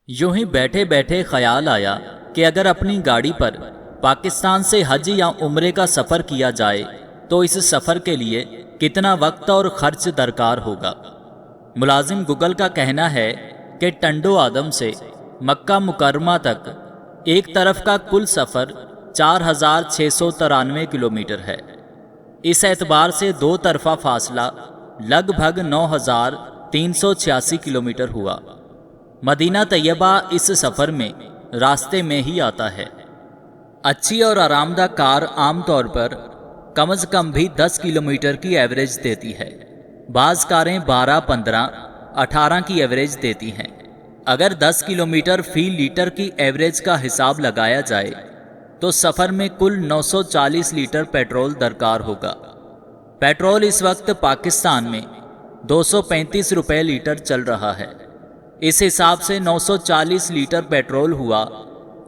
यूं ही बैठे बैठे ख्याल आया कि अगर अपनी गाड़ी पर पाकिस्तान से हज या उम्रे का सफ़र किया जाए तो इस सफ़र के लिए कितना वक्त और ख़र्च दरकार होगा। मुलाजिम गूगल का कहना है कि टंडो आदम से मक्का मुकरमा तक एक तरफ का कुल सफ़र 4693 किलोमीटर है। इस एतबार से दो तरफा फासला लगभग 9386 किलोमीटर हुआ। मदीना तैयबा इस सफ़र में रास्ते में ही आता है। अच्छी और आरामदा कार आमतौर पर कम से कम भी 10 किलोमीटर की एवरेज देती है। बाज़ कारें 12, 15, 18 की एवरेज देती हैं। अगर 10 किलोमीटर फी लीटर की एवरेज का हिसाब लगाया जाए तो सफ़र में कुल 940 लीटर पेट्रोल दरकार होगा। पेट्रोल इस वक्त पाकिस्तान में 235 रुपये लीटर चल रहा है। इस हिसाब से 940 लीटर पेट्रोल हुआ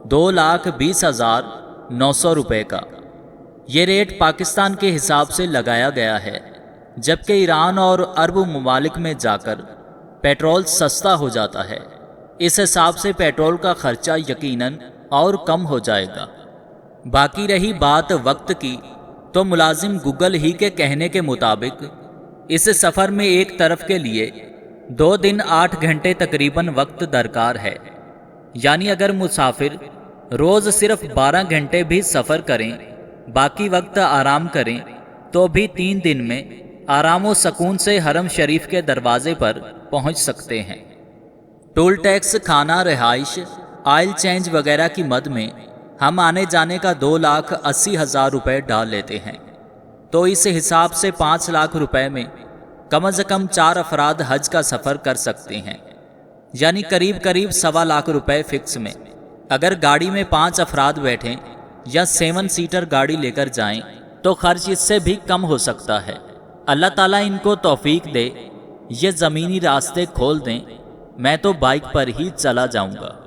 2,20,900 रुपये का। ये रेट पाकिस्तान के हिसाब से लगाया गया है, जबकि ईरान और अरब ममालिक में जाकर पेट्रोल सस्ता हो जाता है। इस हिसाब से पेट्रोल का खर्चा यकीनन और कम हो जाएगा। बाकी रही बात वक्त की, तो मुलाजिम गूगल ही के कहने के मुताबिक इस सफ़र में एक तरफ के लिए 2 दिन 8 घंटे तकरीबन वक्त दरकार है। यानी अगर मुसाफिर रोज़ सिर्फ 12 घंटे भी सफ़र करें, बाकी वक्त आराम करें, तो भी 3 दिन में आराम व सकून से हरम शरीफ के दरवाजे पर पहुंच सकते हैं। टोल टैक्स, खाना, रिहाइश, आयल चेंज वगैरह की मद में हम आने जाने का 2,80,000 रुपये डाल लेते हैं, तो इस हिसाब से 5 लाख रुपए में कम से कम 4 अफराद हज का सफ़र कर सकते हैं। यानी करीब करीब 1.25 लाख रुपए फिक्स में। अगर गाड़ी में 5 अफराद बैठें या 7 सीटर गाड़ी लेकर जाएं तो खर्च इससे भी कम हो सकता है। अल्लाह ताला इनको तौफीक दे, ये ज़मीनी रास्ते खोल दें। मैं तो बाइक पर ही चला जाऊंगा।